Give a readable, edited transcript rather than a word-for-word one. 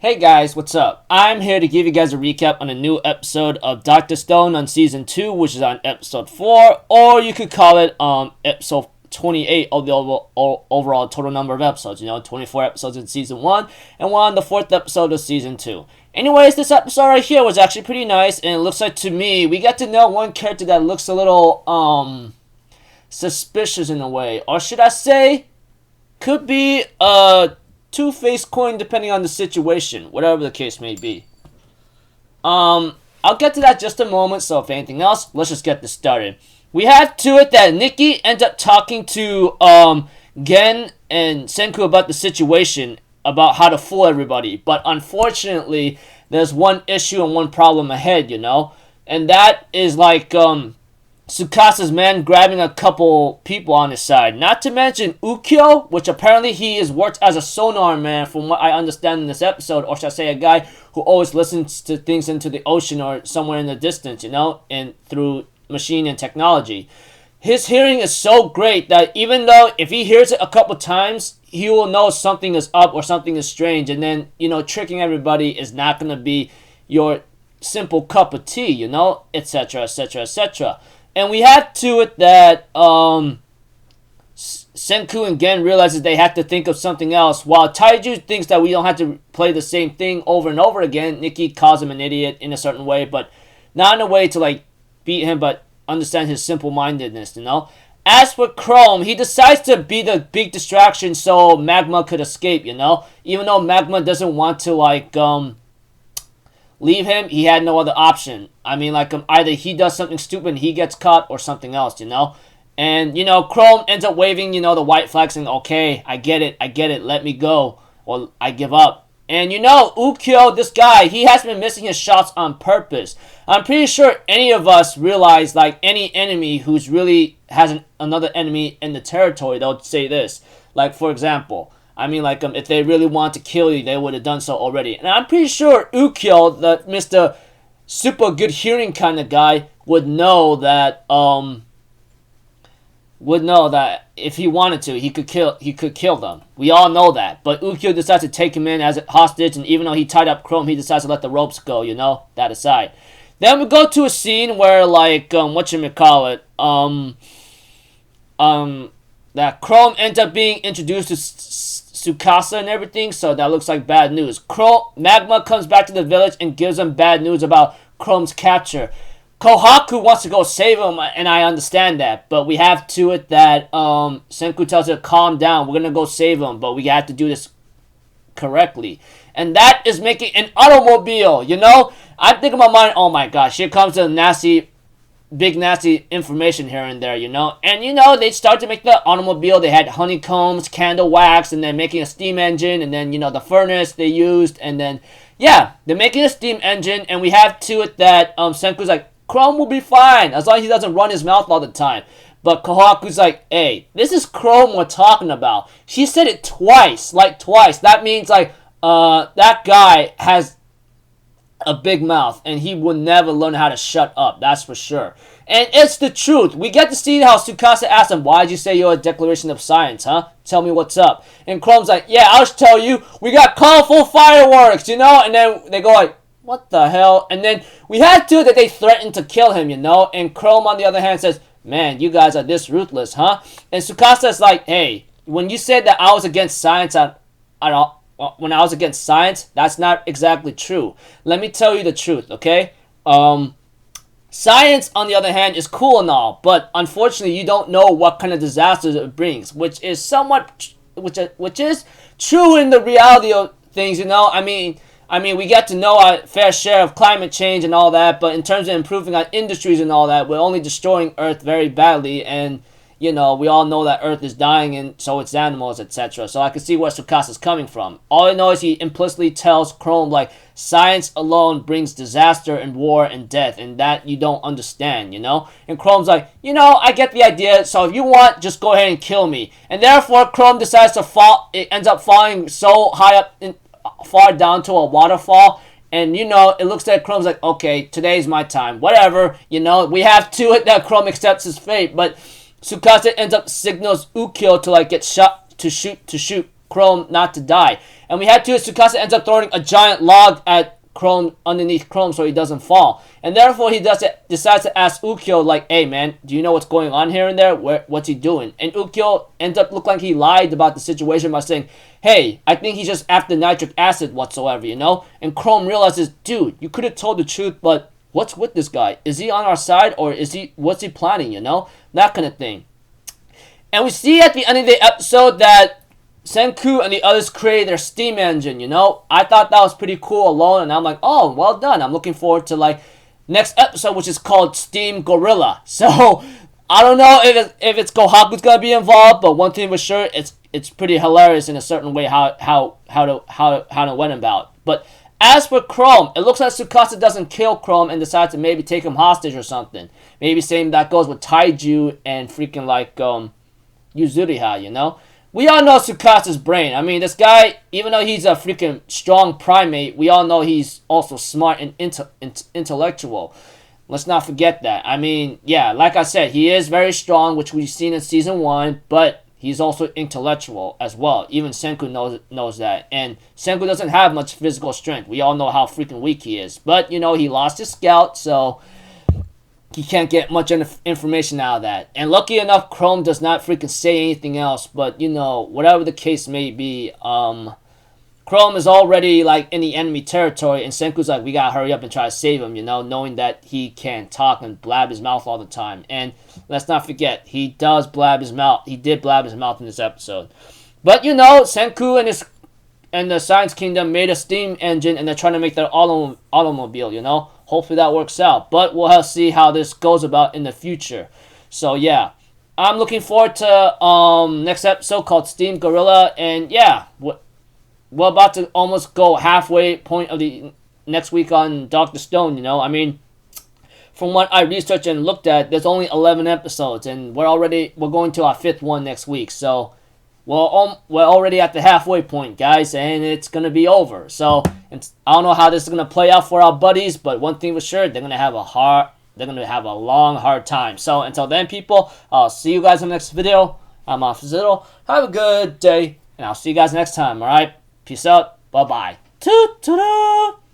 Hey guys, what's up? I'm here to give you guys a recap on a new episode of Dr. Stone on Season 2, which is on Episode 4, or you could call it Episode 28 of the overall total number of episodes. 24 episodes in Season 1, and we're on the 4th episode of Season 2. Anyways, this episode right here was actually pretty nice, and it looks like to me, we got to know one character that looks a little, suspicious in a way. Or should I say, could be, two-faced coin depending on the situation, whatever the case may be. I'll get to that just a moment, so if anything else, let's just get this started. We have to it that Nikki ends up talking to Gen and Senku about the situation, about how to fool everybody, but unfortunately, there's one issue and one problem ahead, and that is like, Tsukasa's man grabbing a couple people on his side. Not to mention Ukyo, which apparently he has worked as a sonar man from what I understand in this episode, or should I say a guy who always listens to things into the ocean or somewhere in the distance, and through machine and technology. His hearing is so great that even though if he hears it a couple times, he will know something is up or something is strange, and then, tricking everybody is not going to be your simple cup of tea, etc., etc., etc. And we have to it that Senku and Gen realizes they have to think of something else. While Taiju thinks that we don't have to play the same thing over and over again, Nikki calls him an idiot in a certain way, but not in a way to beat him, but understand his simple-mindedness, As for Chrome, he decides to be the big distraction so Magma could escape, Even though Magma doesn't want to, leave him, he had no other option. I mean, either he does something stupid and he gets caught or something else, And, Chrome ends up waving, the white flag saying, okay, I get it, let me go, or I give up. And, Ukyo, this guy, he has been missing his shots on purpose. I'm pretty sure any of us realize, any enemy who's really has another enemy in the territory, they'll say this. For example, if they really want to kill you, they would have done so already. And I'm pretty sure Ukyo, the Mr. Super good hearing kind of guy, would know that if he wanted to, he could kill them. We all know that. But Ukyo decides to take him in as a hostage, and even though he tied up Chrome, he decides to let the ropes go, that aside. Then we go to a scene where, that Chrome ends up being introduced to Tsukasa and everything, so that looks like bad news. Magma comes back to the village and gives them bad news about Chrome's capture. Kohaku wants to go save him, and I understand that, but we have to it that Senku tells her to calm down, we're gonna go save him, but we have to do this correctly. And that is making an automobile, I think in my mind, oh my gosh, here comes the big nasty information here and there, And, they start to make the automobile. They had honeycombs, candle wax, and then making a steam engine, and then, the furnace they used, and then, yeah, they're making a steam engine, and we have to it that, Senku's like, Chrome will be fine, as long as he doesn't run his mouth all the time. But Kohaku's like, hey, this is Chrome we're talking about. She said it twice, twice. That means, that guy has a big mouth, and he will never learn how to shut up, that's for sure. And it's the truth. We get to see how Tsukasa asks him, why did you say you're a declaration of science, huh? Tell me what's up. And Chrome's like, yeah, I'll just tell you, we got colorful fireworks, And then they go what the hell? And then we had to that they threatened to kill him, And Chrome, on the other hand, says, man, you guys are this ruthless, huh? And Tsukasa's like, hey, when you said that I was against science, when I was against science, that's not exactly true. Let me tell you the truth, okay? Science, on the other hand, is cool and all, but unfortunately, you don't know what kind of disasters it brings, which is which is true in the reality of things, we get to know our fair share of climate change and all that, but in terms of improving our industries and all that, we're only destroying Earth very badly, and we all know that Earth is dying, and so it's animals, etc. So I can see where Tsukasa's coming from. All I know is he implicitly tells Chrome, science alone brings disaster and war and death, and that you don't understand, And Chrome's like, I get the idea, so if you want, just go ahead and kill me. And therefore, Chrome decides to fall, it ends up falling so high up, far down to a waterfall, and, it looks like Chrome's like, okay, today's my time, whatever, we have to it that Chrome accepts his fate, but Tsukasa ends up signals Ukyo to get shot, to shoot Chrome not to die. And we had to, Tsukasa ends up throwing a giant log at Chrome, underneath Chrome, so he doesn't fall. And therefore, he decides to ask Ukyo, like, hey, man, do you know what's going on here and there? What's he doing? And Ukyo ends up looking like he lied about the situation by saying, hey, I think he's just after nitric acid whatsoever, you know? And Chrome realizes, dude, you could have told the truth, but what's with this guy? Is he on our side, or what's he planning, you know? That kind of thing. And we see at the end of the episode that Senku and the others created their steam engine, you know? I thought that was pretty cool alone, and I'm like, oh, well done. I'm looking forward to, like, next episode, which is called Steam Gorilla. So, I don't know if it's Kohaku's gonna be involved, but one thing for sure, it's pretty hilarious in a certain way how it went about. But as for Chrome, it looks like Tsukasa doesn't kill Chrome and decides to maybe take him hostage or something. Maybe same that goes with Taiju and freaking, like, Yuzuriha, you know? We all know Tsukasa's brain. I mean, this guy, even though he's a freaking strong primate, we all know he's also smart and intellectual. Let's not forget that. I mean, yeah, like I said, he is very strong, which we've seen in Season 1, but he's also intellectual as well. Even Senku knows that. And Senku doesn't have much physical strength. We all know how freaking weak he is. But, you know, he lost his scout, so he can't get much information out of that. And lucky enough, Chrome does not freaking say anything else. But, you know, whatever the case may be, Chrome is already, like, in the enemy territory. And Senku's like, we gotta hurry up and try to save him, you know, knowing that he can't talk and blab his mouth all the time. And let's not forget, he does blab his mouth. He did blab his mouth in this episode. But, you know, Senku and the Science Kingdom made a steam engine, and they're trying to make their automobile, you know. Hopefully that works out. But we'll have to see how this goes about in the future. So, yeah. I'm looking forward to next episode called Steam Gorilla. And, yeah, we're about to almost go halfway point of the next week on Dr. Stone, you know. I mean, from what I researched and looked at, there's only 11 episodes. And we're going to our 5th one next week. So, we're already at the halfway point, guys, and it's going to be over. So, I don't know how this is going to play out for our buddies, but one thing for sure, they're going to have a long, hard time. So, until then, people, I'll see you guys in the next video. I'm off Zittle. Have a good day, and I'll see you guys next time, alright? Peace out. Bye-bye. Toot-toot-toot.